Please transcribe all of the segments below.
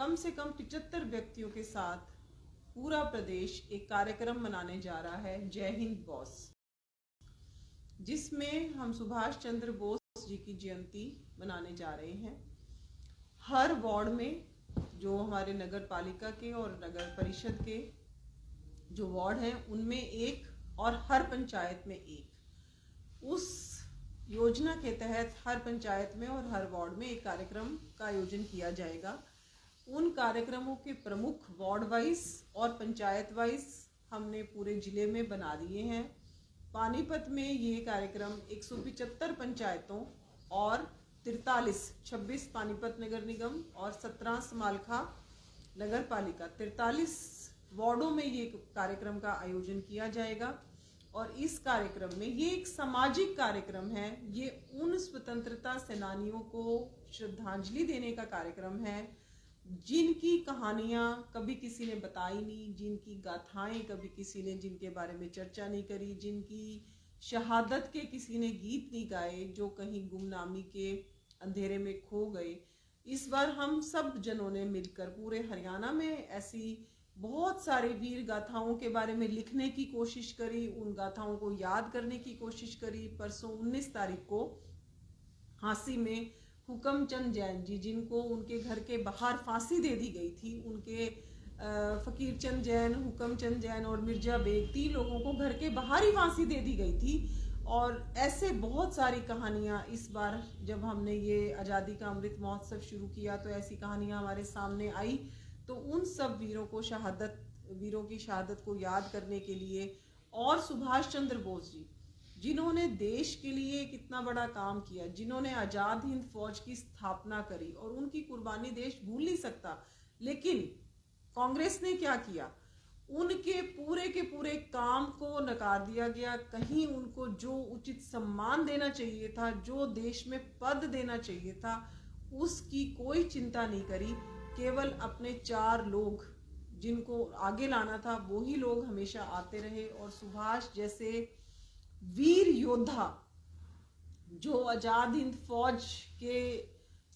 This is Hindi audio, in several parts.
कम से कम 75 व्यक्तियों के साथ पूरा प्रदेश एक कार्यक्रम मनाने जा रहा है, जय हिंद बॉस, जिसमें हम सुभाष चंद्र बोस जी की जयंती मनाने जा रहे हैं। हर वार्ड में जो हमारे नगर पालिका के और नगर परिषद के जो वार्ड हैं उनमें एक, और हर पंचायत में एक। उस योजना के तहत हर पंचायत में और हर वार्ड में एक कार्यक्रम का आयोजन किया जाएगा। उन कार्यक्रमों के प्रमुख वार्ड वाइज और पंचायत वाइज हमने पूरे जिले में बना दिए हैं। पानीपत में ये कार्यक्रम 175 पंचायतों और 26 पानीपत नगर निगम और 17 समालखा नगर पालिका 43 वार्डों में ये कार्यक्रम का आयोजन किया जाएगा। और इस कार्यक्रम में ये एक सामाजिक कार्यक्रम है। ये उन स्वतंत्रता सेनानियों को श्रद्धांजलि देने का कार्यक्रम है जिनकी कहानियां कभी किसी ने बताई नहीं, जिनकी गाथाएं कभी किसी ने जिनके बारे में चर्चा नहीं करी, जिनकी शहादत के किसी ने गीत नहीं गाए, जो कहीं गुमनामी के अंधेरे में खो गए। इस बार हम सब जनों ने मिलकर पूरे हरियाणा में ऐसी बहुत सारे वीर गाथाओं के बारे में लिखने की कोशिश करी, उन गाथाओं को याद करने की कोशिश करी। परसों 19 तारीख को हांसी में हुकमचंद जैन जी, जिनको उनके घर के बाहर फांसी दे दी गई थी, उनके फकीर चंद जैन, हुकमचंद जैन और मिर्जा बेग 3 लोगों को घर के बाहर ही फांसी दे दी गई थी। और ऐसे बहुत सारी कहानियां इस बार जब हमने ये आज़ादी का अमृत महोत्सव शुरू किया तो ऐसी कहानियां हमारे सामने आई। तो उन सब वीरों की शहादत को याद करने के लिए, और सुभाष चंद्र बोस जी जिन्होंने देश के लिए कितना बड़ा काम किया, जिन्होंने आजाद हिंद फौज की स्थापना करी, और उनकी कुर्बानी देश भूल नहीं सकता। लेकिन कांग्रेस ने क्या किया, उनके पूरे के पूरे काम को नकार दिया गया। कहीं उनको जो उचित सम्मान देना चाहिए था, जो देश में पद देना चाहिए था, उसकी कोई चिंता नहीं करी। केवल अपने 4 लोग जिनको आगे लाना था वही लोग हमेशा आते रहे। और सुभाष जैसे वीर योद्धा जो आजाद हिंद फौज के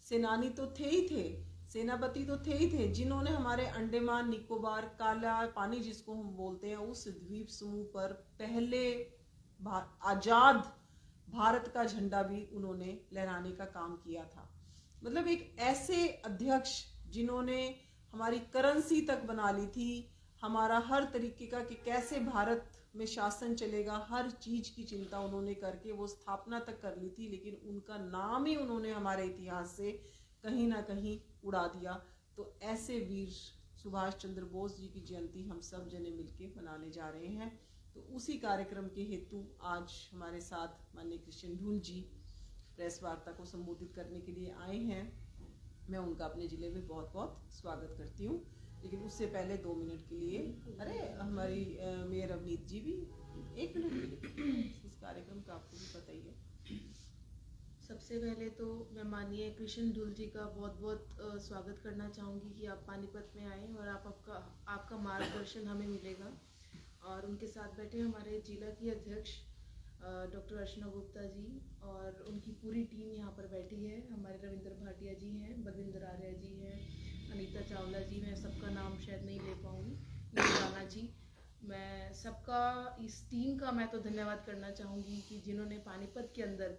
सेनानी तो थे ही थे, सेनापति तो थे ही थे, जिन्होंने हमारे अंडमान निकोबार, काला पानी जिसको हम बोलते हैं, उस द्वीप समूह पर पहले आजाद भारत का झंडा भी उन्होंने लहराने का काम किया था। मतलब एक ऐसे अध्यक्ष जिन्होंने हमारी करेंसी तक बना ली थी, हमारा हर तरीके का कि कैसे भारत में शासन चलेगा, हर चीज की चिंता उन्होंने करके वो स्थापना तक कर ली थी। लेकिन उनका नाम ही उन्होंने हमारे इतिहास से कहीं ना कहीं उड़ा दिया। तो ऐसे वीर सुभाष चंद्र बोस जी की जयंती हम सब जने मिलके मनाने जा रहे हैं। तो उसी कार्यक्रम के हेतु आज हमारे साथ माननीय कृष्ण ढूल जी प्रेस वार्ता को संबोधित करने के लिए आए हैं। मैं उनका अपने जिले में बहुत बहुत स्वागत करती हूँ। लेकिन उससे पहले 2 मिनट के लिए, अरे हमारी मेयर अवनीत जी भी 1 मिनट इस कार्यक्रम का आपको भी पता ही है। सबसे पहले तो मैं माननीय कृष्ण ढूल जी का बहुत बहुत स्वागत करना चाहूँगी कि आप पानीपत में आए और आपका मार्गदर्शन हमें मिलेगा। और उनके साथ बैठे हमारे जिला की अध्यक्ष डॉक्टर अर्चना गुप्ता जी और उनकी पूरी टीम यहाँ पर बैठी है। हमारे रविंद्र भाटिया जी हैं, बलविंदर आर्य जी हैं, अनीता चावला जी, मैं सबका नाम शायद नहीं ले पाऊँगी, राणा जी, मैं सबका इस टीम का मैं तो धन्यवाद करना चाहूँगी कि जिन्होंने पानीपत के अंदर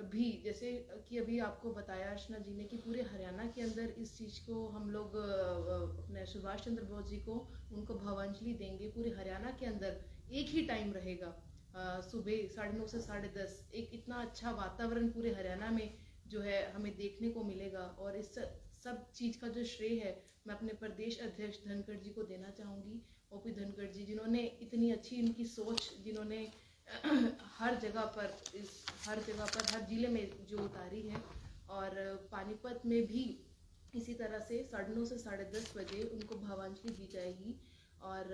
भी, जैसे कि अभी आपको बताया अर्चना जी ने, कि पूरे हरियाणा के अंदर इस चीज़ को हम लोग अपने सुभाष चंद्र बोस जी को उनको भावांजलि देंगे। पूरे हरियाणा के अंदर एक ही टाइम रहेगा, सुबह 9:30 से 10:30। एक इतना अच्छा वातावरण पूरे हरियाणा में जो है हमें देखने को मिलेगा। और इस सब चीज़ का जो श्रेय है मैं अपने प्रदेश अध्यक्ष धनखड़ जी को देना चाहूँगी, ओपी धनखड़ जी, जिन्होंने इतनी अच्छी इनकी सोच, जिन्होंने हर जगह पर हर जिले में जो उतारी है। और पानीपत में भी इसी तरह से 9:30 से 10:30 बजे उनको भावांजलि दी जाएगी। और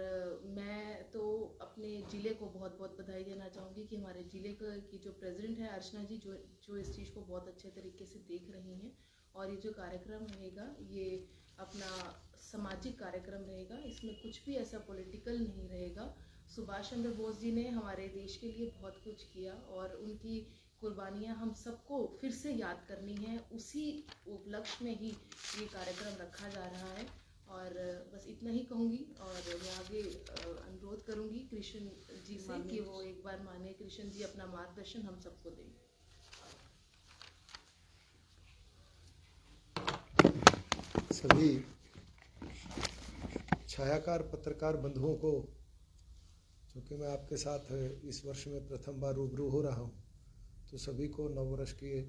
मैं तो अपने ज़िले को बहुत बहुत बधाई देना चाहूँगी कि हमारे ज़िले की जो प्रेसिडेंट है अर्चना जी, जो इस चीज़ को बहुत अच्छे तरीके से देख रही हैं। और ये जो कार्यक्रम रहेगा ये अपना सामाजिक कार्यक्रम रहेगा, इसमें कुछ भी ऐसा पॉलिटिकल नहीं रहेगा। सुभाष चंद्र बोस जी ने हमारे देश के लिए बहुत कुछ किया और उनकी कुर्बानियाँ हम सबको फिर से याद करनी है। उसी उपलक्ष्य में ही ये कार्यक्रम रखा जा रहा है। और बस इतना ही कहूँगी और मैं आगे अनुरोध करूँगी कृष्ण जी से कि वो एक बार माननीय कृष्ण जी अपना मार्गदर्शन हम सबको दें। सभी छायाकार पत्रकार बंधुओं को, क्योंकि मैं आपके साथ इस वर्ष में प्रथम बार रूबरू हो रहा हूँ, तो सभी को नववर्ष की,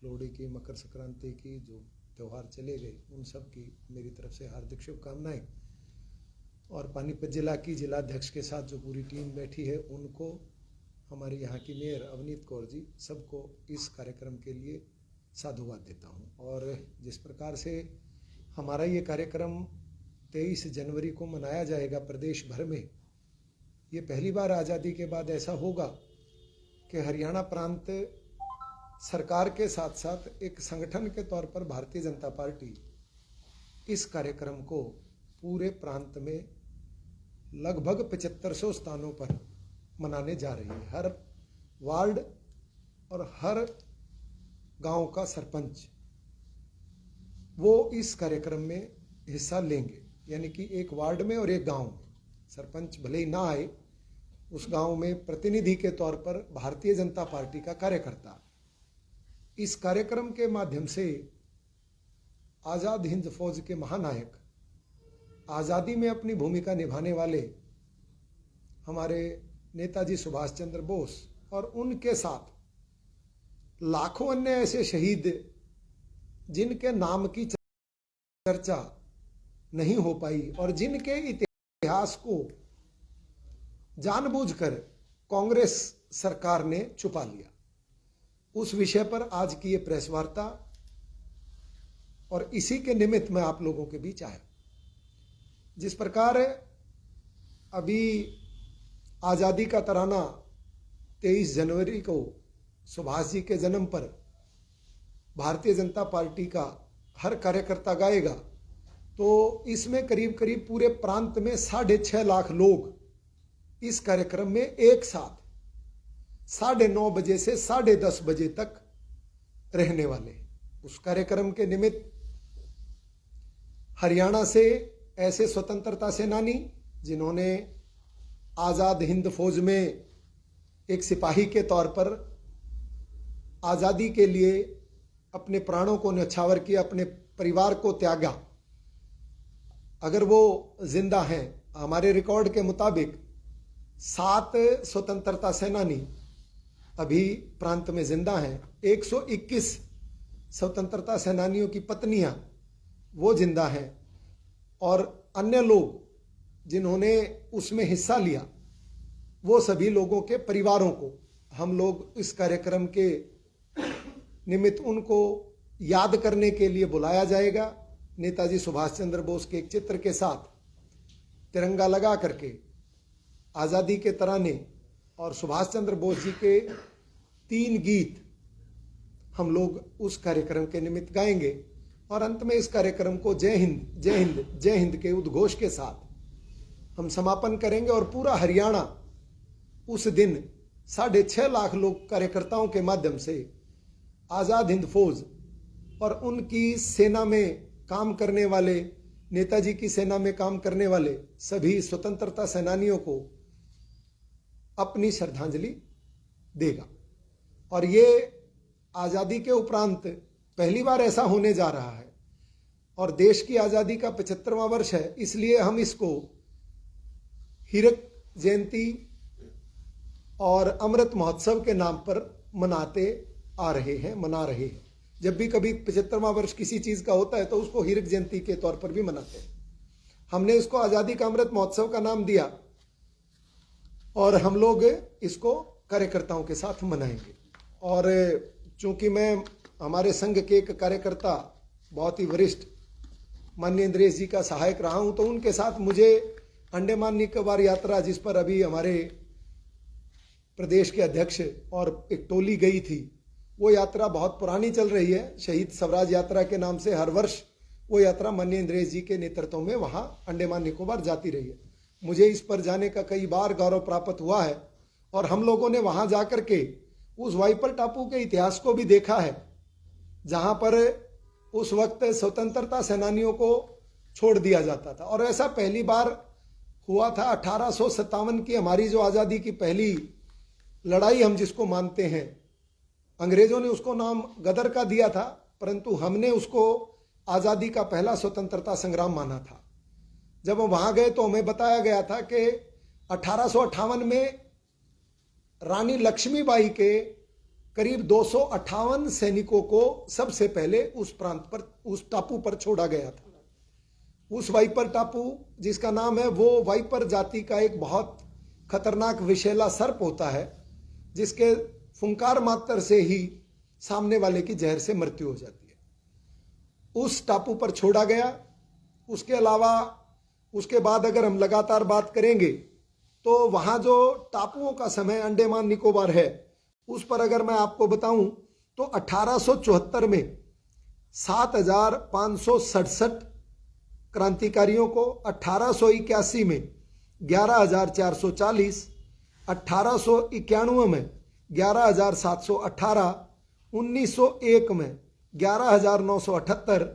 लोहड़ी की, मकर संक्रांति की जो त्यौहार चले गए उन सब की मेरी तरफ से हार्दिक शुभकामनाएं। और पानीपत जिला की जिलाध्यक्ष के साथ जो पूरी टीम बैठी है उनको, हमारे यहाँ की मेयर अवनीत कौर जी, सबको इस कार्यक्रम के लिए साधुवाद देता हूँ। और जिस प्रकार से हमारा ये कार्यक्रम 23 जनवरी को मनाया जाएगा प्रदेश भर में, ये पहली बार आज़ादी के बाद ऐसा होगा कि हरियाणा प्रांत सरकार के साथ साथ एक संगठन के तौर पर भारतीय जनता पार्टी इस कार्यक्रम को पूरे प्रांत में लगभग 7500 स्थानों पर मनाने जा रही है। हर वार्ड और हर गांव का सरपंच वो इस कार्यक्रम में हिस्सा लेंगे, यानी कि एक वार्ड में और एक गांव में सरपंच भले ही ना आए, उस गांव में प्रतिनिधि के तौर पर भारतीय जनता पार्टी का कार्यकर्ता इस कार्यक्रम के माध्यम से आज़ाद हिंद फौज के महानायक, आज़ादी में अपनी भूमिका निभाने वाले हमारे नेताजी सुभाष चंद्र बोस और उनके साथ लाखों अन्य ऐसे शहीद जिनके नाम की चर्चा नहीं हो पाई और जिनके इतिहास को जानबूझकर कांग्रेस सरकार ने छुपा लिया, उस विषय पर आज की ये प्रेस वार्ता और इसी के निमित्त मैं आप लोगों के बीच आया। जिस प्रकार अभी आज़ादी का तराना 23 जनवरी को सुभाष जी के जन्म पर भारतीय जनता पार्टी का हर कार्यकर्ता गाएगा, तो इसमें करीब करीब पूरे प्रांत में 6.5 लाख लोग इस कार्यक्रम में एक साथ 9:30 बजे से 10:30 बजे तक रहने वाले। उस कार्यक्रम के निमित्त हरियाणा से ऐसे स्वतंत्रता सेनानी जिन्होंने आज़ाद हिंद फौज में एक सिपाही के तौर पर आज़ादी के लिए अपने प्राणों को न्यौछावर किया, अपने परिवार को त्यागा, अगर वो जिंदा हैं, हमारे रिकॉर्ड के मुताबिक 7 स्वतंत्रता सेनानी अभी प्रांत में जिंदा हैं, 121 स्वतंत्रता सेनानियों की पत्नियां वो जिंदा हैं, और अन्य लोग जिन्होंने उसमें हिस्सा लिया वो सभी लोगों के परिवारों को हम लोग इस कार्यक्रम के निमित्त उनको याद करने के लिए बुलाया जाएगा। नेताजी सुभाष चंद्र बोस के एक चित्र के साथ तिरंगा लगा करके आज़ादी के तराने और सुभाष चंद्र बोस जी के 3 गीत हम लोग उस कार्यक्रम के निमित्त गाएंगे और अंत में इस कार्यक्रम को जय हिंद जय हिंद जय हिंद के उद्घोष के साथ हम समापन करेंगे। और पूरा हरियाणा उस दिन 6.5 लाख लोग कार्यकर्ताओं के माध्यम से आज़ाद हिंद फौज और उनकी सेना में काम करने वाले, नेताजी की सेना में काम करने वाले सभी स्वतंत्रता सेनानियों को अपनी श्रद्धांजलि देगा। और ये आज़ादी के उपरांत पहली बार ऐसा होने जा रहा है और देश की आज़ादी का 75वां वर्ष है, इसलिए हम इसको हीरक जयंती और अमृत महोत्सव के नाम पर मना रहे हैं। जब भी कभी 75वां वर्ष किसी चीज़ का होता है तो उसको हीरक जयंती के तौर पर भी मनाते हैं। हमने इसको आज़ादी का अमृत महोत्सव का नाम दिया और हम लोग इसको कार्यकर्ताओं के साथ मनाएंगे। और चूंकि मैं हमारे संघ के एक कार्यकर्ता, बहुत ही वरिष्ठ माननीय इंद्रेश जी का सहायक रहा हूं, तो उनके साथ मुझे अंडमान निकोबार यात्रा, जिस पर अभी हमारे प्रदेश के अध्यक्ष और एक टोली गई थी, वो यात्रा बहुत पुरानी चल रही है, शहीद स्वराज यात्रा के नाम से हर वर्ष वो यात्रा माननीय इंद्रेश जी के नेतृत्व में वहाँ अंडमान निकोबार जाती रही है। मुझे इस पर जाने का कई बार गौरव प्राप्त हुआ है और हम लोगों ने वहाँ जा कर के उस वाइपर टापू के इतिहास को भी देखा है, जहां पर उस वक्त स्वतंत्रता सेनानियों को छोड़ दिया जाता था। और ऐसा पहली बार हुआ था 1857 की, हमारी जो आज़ादी की पहली लड़ाई हम जिसको मानते हैं, अंग्रेजों ने उसको नाम गदर का दिया था, परंतु हमने उसको आज़ादी का पहला स्वतंत्रता संग्राम माना था। जब हम वहां गए तो हमें बताया गया था कि 1858 में रानी लक्ष्मीबाई के करीब 258 सैनिकों को सबसे पहले उस प्रांत पर, उस टापू पर छोड़ा गया था। उस वाइपर टापू जिसका नाम है, वो वाइपर जाति का एक बहुत खतरनाक विषैला सर्प होता है, जिसके फुंकार मात्र से ही सामने वाले की जहर से मृत्यु हो जाती है। उस टापू पर छोड़ा गया। उसके अलावा उसके बाद अगर हम लगातार बात करेंगे तो वहां जो टापुओं का समय अंडमान निकोबार है, उस पर अगर मैं आपको बताऊं तो 1874 में 7,567 क्रांतिकारियों को, 1881 में 11,440, 1891 में 11,718, 1901 में 11,978,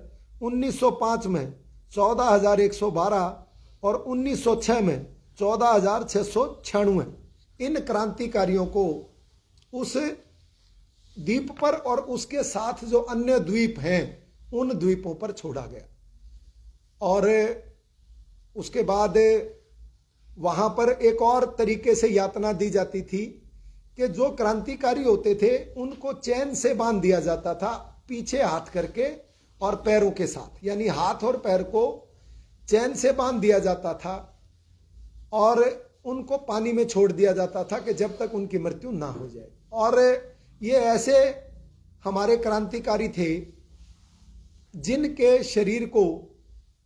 1905 में 14,112 और 1906 में 14,696 इन क्रांतिकारियों को उस द्वीप पर और उसके साथ जो अन्य द्वीप हैं उन द्वीपों पर छोड़ा गया। और उसके बाद वहां पर एक और तरीके से यातना दी जाती थी कि जो क्रांतिकारी होते थे उनको चैन से बांध दिया जाता था, पीछे हाथ करके और पैरों के साथ, यानी हाथ और पैर को चैन से बांध दिया जाता था और उनको पानी में छोड़ दिया जाता था कि जब तक उनकी मृत्यु ना हो जाए। और ये ऐसे हमारे क्रांतिकारी थे जिनके शरीर को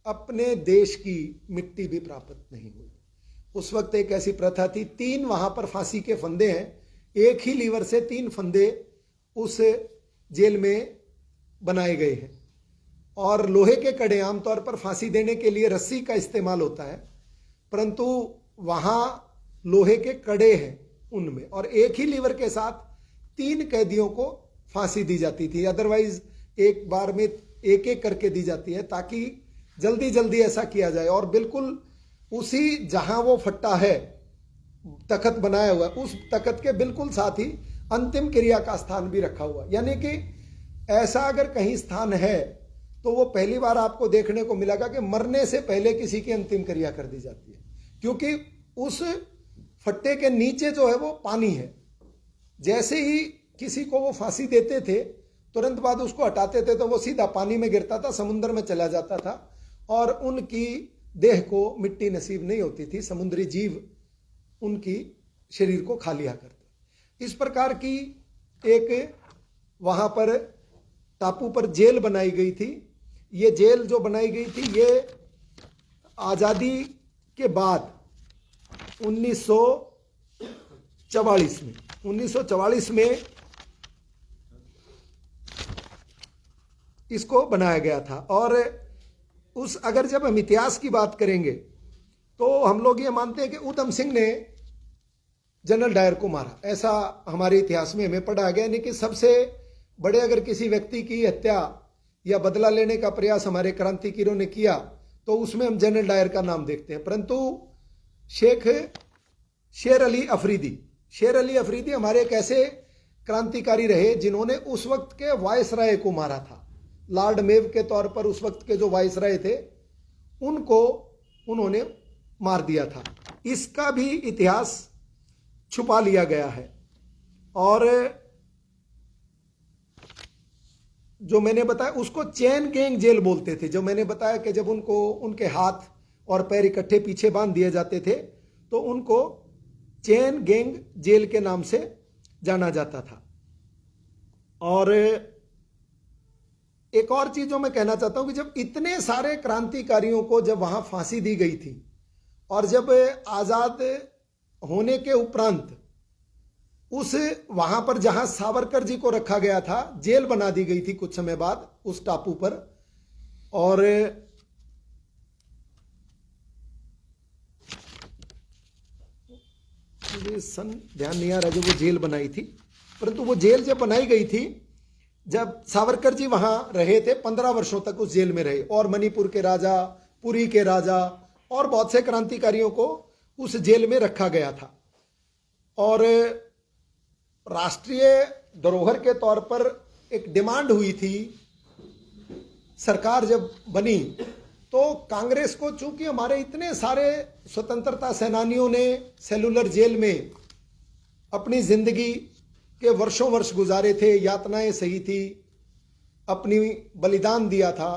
अपने देश की मिट्टी भी प्राप्त नहीं हुई। उस वक्त एक ऐसी प्रथा थी, 3 वहां पर फांसी के फंदे हैं, एक ही लीवर से 3 फंदे उस जेल में बनाए गए हैं। और लोहे के कड़े, आमतौर पर फांसी देने के लिए रस्सी का इस्तेमाल होता है, परंतु वहां लोहे के कड़े हैं उनमें, और एक ही लीवर के साथ 3 कैदियों को फांसी दी जाती थी। अदरवाइज एक बार में एक एक करके दी जाती है ताकि जल्दी जल्दी ऐसा किया जाए। और बिल्कुल उसी जहां वो फट्टा है, तख्त बनाया हुआ है, उस तख्त के बिल्कुल साथ ही अंतिम क्रिया का स्थान भी रखा हुआ, यानी कि ऐसा अगर कहीं स्थान है तो वो पहली बार आपको देखने को मिलेगा कि मरने से पहले किसी की अंतिम क्रिया कर दी जाती है, क्योंकि उस फट्टे के नीचे जो है वो पानी है। जैसे ही किसी को वो फांसी देते थे तुरंत बाद उसको हटाते थे तो वो सीधा पानी में गिरता था, समुद्र में चला जाता था और उनकी देह को मिट्टी नसीब नहीं होती थी, समुद्री जीव उनकी शरीर को खा लिया करते। इस प्रकार की एक वहां पर टापू पर जेल बनाई गई थी। ये जेल जो बनाई गई थी ये आजादी के बाद 1944 में इसको बनाया गया था। और उस अगर जब हम इतिहास की बात करेंगे तो हम लोग ये मानते हैं कि ऊधम सिंह ने जनरल डायर को मारा, ऐसा हमारे इतिहास में हमें पढ़ा गया। यानी कि सबसे बड़े अगर किसी व्यक्ति की हत्या या बदला लेने का प्रयास हमारे क्रांतिकारियों ने किया तो उसमें हम जनरल डायर का नाम देखते हैं। परंतु शेर अली अफरीदी हमारे एक ऐसे क्रांतिकारी रहे जिन्होंने उस वक्त के वायसराय को मारा था। लॉर्ड मेव के तौर पर उस वक्त के जो वायसराय थे उनको उन्होंने मार दिया था। इसका भी इतिहास छुपा लिया गया है। और जो मैंने बताया उसको चैन गैंग जेल बोलते थे। जो मैंने बताया कि जब उनको उनके हाथ और पैर इकट्ठे पीछे बांध दिए जाते थे तो उनको चैन गैंग जेल के नाम से जाना जाता था। और एक और चीज जो मैं कहना चाहता हूं कि जब इतने सारे क्रांतिकारियों को जब वहां फांसी दी गई थी और जब आजाद होने के उपरांत उस वहां पर जहां सावरकर जी को रखा गया था जेल बना दी गई थी कुछ समय बाद उस टापू पर। और मुझे सन ध्यान नहीं आ रहा जो वो जेल बनाई थी, परंतु वो जेल जब बनाई गई थी, जब सावरकर जी वहां रहे थे, 15 वर्षों तक उस जेल में रहे, और मणिपुर के राजा, पुरी के राजा और बहुत से क्रांतिकारियों को उस जेल में रखा गया था। और राष्ट्रीय धरोहर के तौर पर एक डिमांड हुई थी, सरकार जब बनी तो कांग्रेस को, चूंकि हमारे इतने सारे स्वतंत्रता सेनानियों ने सेलुलर जेल में अपनी जिंदगी के वर्षों वर्ष गुजारे थे, यातनाएं सही थी, अपनी बलिदान दिया था,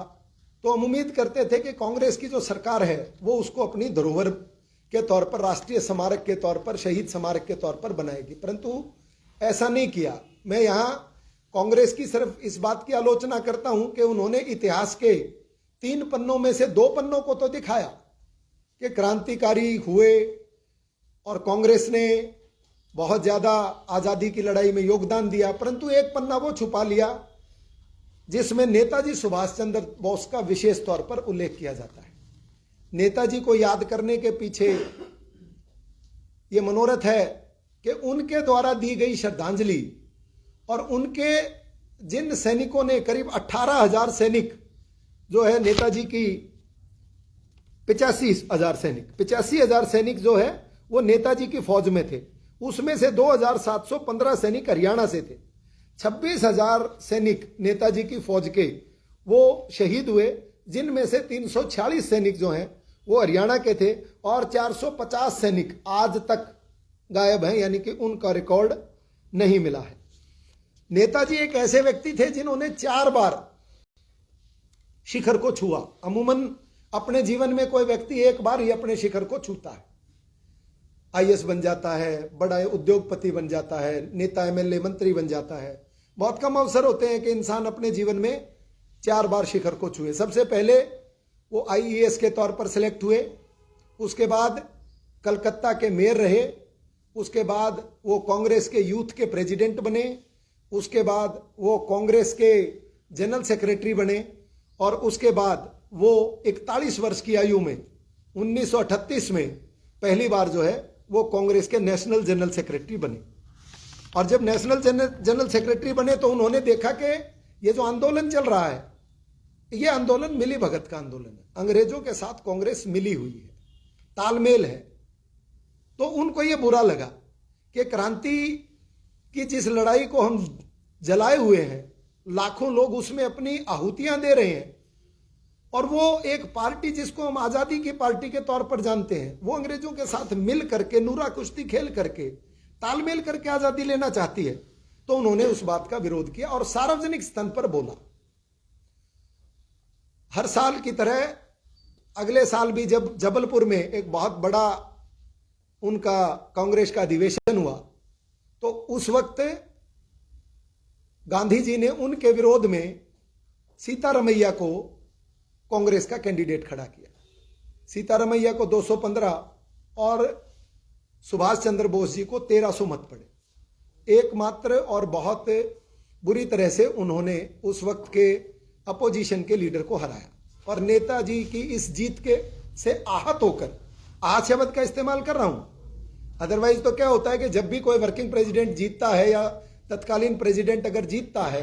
तो हम उम्मीद करते थे कि कांग्रेस की जो सरकार है वो उसको अपनी धरोहर के तौर पर, राष्ट्रीय स्मारक के तौर पर, शहीद स्मारक के तौर पर बनाएगी, परंतु ऐसा नहीं किया। मैं यहाँ कांग्रेस की सिर्फ इस बात की आलोचना करता हूं कि उन्होंने इतिहास के 3 पन्नों में से 2 पन्नों को तो दिखाया कि क्रांतिकारी हुए और कांग्रेस ने बहुत ज्यादा आजादी की लड़ाई में योगदान दिया, परंतु एक पन्ना वो छुपा लिया जिसमें नेताजी सुभाष चंद्र बोस का विशेष तौर पर उल्लेख किया जाता है। नेताजी को याद करने के पीछे ये मनोरथ है कि उनके द्वारा दी गई श्रद्धांजलि और उनके जिन सैनिकों ने, करीब 18,000 सैनिक जो है नेताजी की, 85,000 सैनिक जो है वो नेताजी की फौज में थे, उसमें से 2,715 सैनिक हरियाणा से थे। 26,000 सैनिक नेताजी की फौज के वो शहीद हुए, जिनमें से 346 सैनिक जो हैं वो हरियाणा के थे और 450 सैनिक आज तक गायब हैं, यानी कि उनका रिकॉर्ड नहीं मिला है। नेताजी एक ऐसे व्यक्ति थे जिन्होंने 4 बार शिखर को छुआ। अमूमन अपने जीवन में कोई व्यक्ति एक बार ही अपने शिखर को छूता है, आईएएस बन जाता है, बड़ा उद्योगपति बन जाता है, नेता, एमएलए, मंत्री बन जाता है। बहुत कम अवसर होते हैं कि इंसान अपने जीवन में 4 बार शिखर को छुए। सबसे पहले वो आईएएस के तौर पर सिलेक्ट हुए, उसके बाद कलकत्ता के मेयर रहे, उसके बाद वो कांग्रेस के यूथ के प्रेसिडेंट बने, उसके बाद वो कांग्रेस के जनरल सेक्रेटरी बने और उसके बाद वो 41 वर्ष की आयु में 1938 में पहली बार जो है वो कांग्रेस के नेशनल जनरल सेक्रेटरी बने। और जब नेशनल जनरल सेक्रेटरी बने तो उन्होंने देखा कि ये जो आंदोलन चल रहा है, ये आंदोलन मिली भगत का आंदोलन है, अंग्रेजों के साथ कांग्रेस मिली हुई है, तालमेल है। तो उनको ये बुरा लगा कि क्रांति की जिस लड़ाई को हम जलाए हुए हैं, लाखों लोग उसमें अपनी आहुतियां दे रहे हैं, और वो एक पार्टी जिसको हम आजादी की पार्टी के तौर पर जानते हैं, वो अंग्रेजों के साथ मिल करके, नूरा कुश्ती खेल करके, तालमेल करके आजादी लेना चाहती है। तो उन्होंने उस बात का विरोध किया और सार्वजनिक स्तर पर बोला। हर साल की तरह अगले साल भी जब जबलपुर में एक बहुत बड़ा उनका कांग्रेस का अधिवेशन हुआ, तो उस वक्त गांधी जी ने उनके विरोध में सीतारमैया को कांग्रेस का कैंडिडेट खड़ा किया। सीतारमैया को 215 और सुभाष चंद्र बोस जी को 1300 मत पड़े। एकमात्र और बहुत बुरी तरह से उन्होंने उस वक्त के अपोजिशन के लीडर को हराया और नेताजी की इस जीत के से आहत होकर, आहत शब्द का इस्तेमाल कर रहा हूं, अदरवाइज तो क्या होता है कि जब भी कोई वर्किंग प्रेसिडेंट जीतता है या तत्कालीन प्रेसिडेंट अगर जीतता है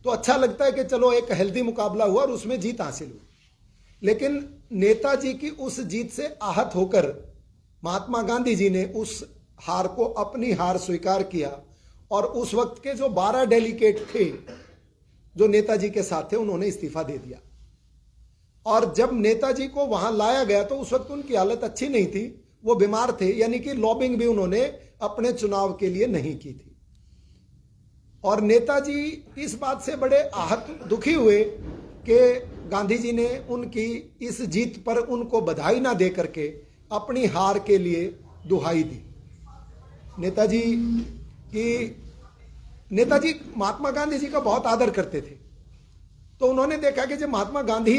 तो अच्छा लगता है कि चलो एक हेल्दी मुकाबला हुआ और उसमें जीत हासिल हुई। लेकिन नेताजी की उस जीत से आहत होकर महात्मा गांधी जी ने उस हार को, अपनी हार स्वीकार किया और उस वक्त के जो 12 डेलीगेट थे जो नेताजी के साथ थे, उन्होंने इस्तीफा दे दिया। और जब नेताजी को वहां लाया गया तो उस वक्त उनकी हालत अच्छी नहीं थी, वो बीमार थे, यानी कि लॉबिंग भी उन्होंने अपने चुनाव के लिए नहीं की थी। और नेताजी इस बात से बड़े आहत, दुखी हुए कि गांधी जी ने उनकी इस जीत पर उनको बधाई ना दे करके अपनी हार के लिए दुहाई दी। नेताजी महात्मा गांधी जी का बहुत आदर करते थे। तो उन्होंने देखा कि जब महात्मा गांधी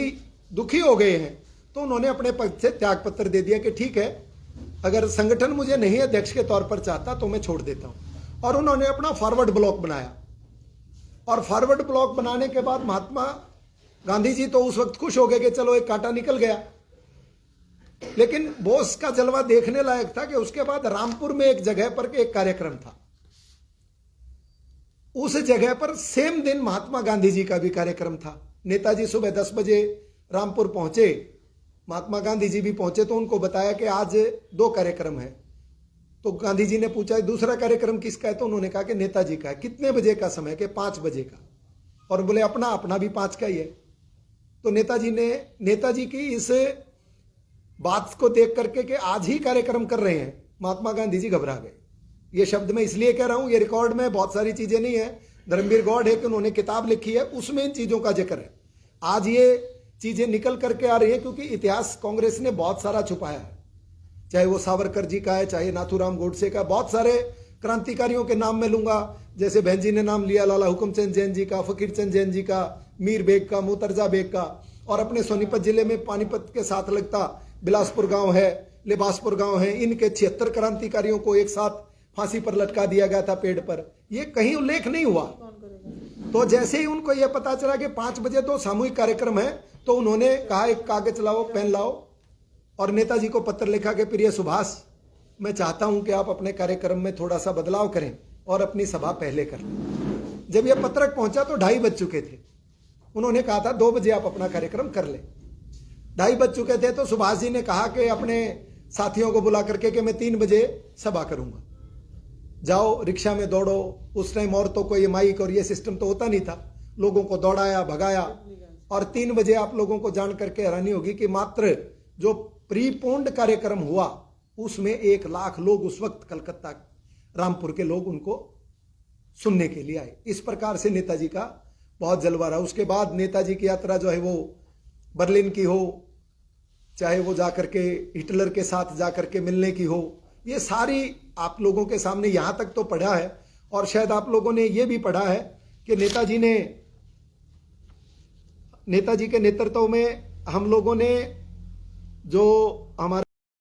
दुखी हो गए हैं तो उन्होंने अपने पद से त्याग पत्र दे दिया कि ठीक है, अगर संगठन मुझे नहीं अध्यक्ष के तौर पर चाहता तो मैं छोड़ देता हूं। और उन्होंने अपना फॉरवर्ड ब्लॉक बनाया और फॉरवर्ड ब्लॉक बनाने के बाद महात्मा गांधी जी तो उस वक्त खुश हो गए कि चलो एक कांटा निकल गया। लेकिन बोस का जलवा देखने लायक था कि उसके बाद रामपुर में एक जगह पर एक कार्यक्रम था उस जगह पर सेम दिन महात्मा गांधी जी का भी कार्यक्रम था। नेताजी सुबह 10 बजे रामपुर पहुंचे, महात्मा गांधी जी भी पहुंचे तो उनको बताया कि आज 2 कार्यक्रम है। तो गांधी जी ने पूछा दूसरा कार्यक्रम किसका है, तो उन्होंने कहा कि नेताजी का है। कितने बजे का समय, कि 5 बजे का। और बोले अपना भी 5 का ही है। तो नेताजी की इस बात को देख करके कि आज ही कार्यक्रम कर रहे हैं, महात्मा गांधी जी घबरा गए। ये शब्द मैं इसलिए कह रहा हूं, ये रिकॉर्ड में बहुत सारी चीजें नहीं है, धर्मवीर गौड़ है कि उन्होंने किताब लिखी है, उसमें इन चीजों का जिक्र है। आज ये चीजें निकल करके आ रही है क्योंकि इतिहास कांग्रेस ने बहुत सारा छुपाया है, चाहे वो सावरकर जी का है, चाहे नाथूराम गोडसे का। बहुत सारे क्रांतिकारियों के नाम मैं लूंगा, जैसे बहन जी ने नाम लिया लाला हुकुमचंद जैन जी का, फकीर चंद जैन जी का, मीर बेग का, मुतरजा बेग का। और अपने सोनीपत जिले में पानीपत के साथ लगता बिलासपुर गांव है, लिबासपुर गांव है, इनके 76 क्रांतिकारियों को एक साथ फांसी पर लटका दिया गया था पेड़ पर। ये कहीं उल्लेख नहीं हुआ। तो जैसे ही उनको यह पता चला कि 5 बजे तो सामूहिक कार्यक्रम है, तो उन्होंने कहा एक कागज लाओ, पेन लाओ, और नेताजी को पत्र लिखा कि प्रिय सुभाष, मैं चाहता हूं कि आप अपने कार्यक्रम में थोड़ा सा बदलाव करें और अपनी सभा पहले कर लें। जब यह पत्रक पहुंचा तो 2:30 बज चुके थे। उन्होंने कहा था 2 बजे आप अपना कार्यक्रम कर लें। 2:30 बज चुके थे तो सुभाष जी ने कहा कि अपने साथियों को बुला करके कि मैं 3 बजे सभा करूंगा, जाओ रिक्शा में दौड़ो। उस टाइम औरतों को ये माइक और ये सिस्टम तो होता नहीं था, लोगों को दौड़ाया भगाया। और 3 बजे आप लोगों को जान करके हैरानी होगी कि मात्र जो प्रीपोन्ड कार्यक्रम हुआ उसमें 1 लाख लोग उस वक्त कलकत्ता रामपुर के लोग उनको सुनने के लिए आए। इस प्रकार से नेताजी का बहुत जलवा रहा। उसके बाद नेताजी की यात्रा जो है वो बर्लिन की हो, चाहे वो जाकर के हिटलर के साथ जाकर के मिलने की हो, ये सारी आप लोगों के सामने यहां तक तो पढ़ा है। और शायद आप लोगों ने ये भी पढ़ा है कि नेताजी के नेतृत्व में हम लोगों ने जो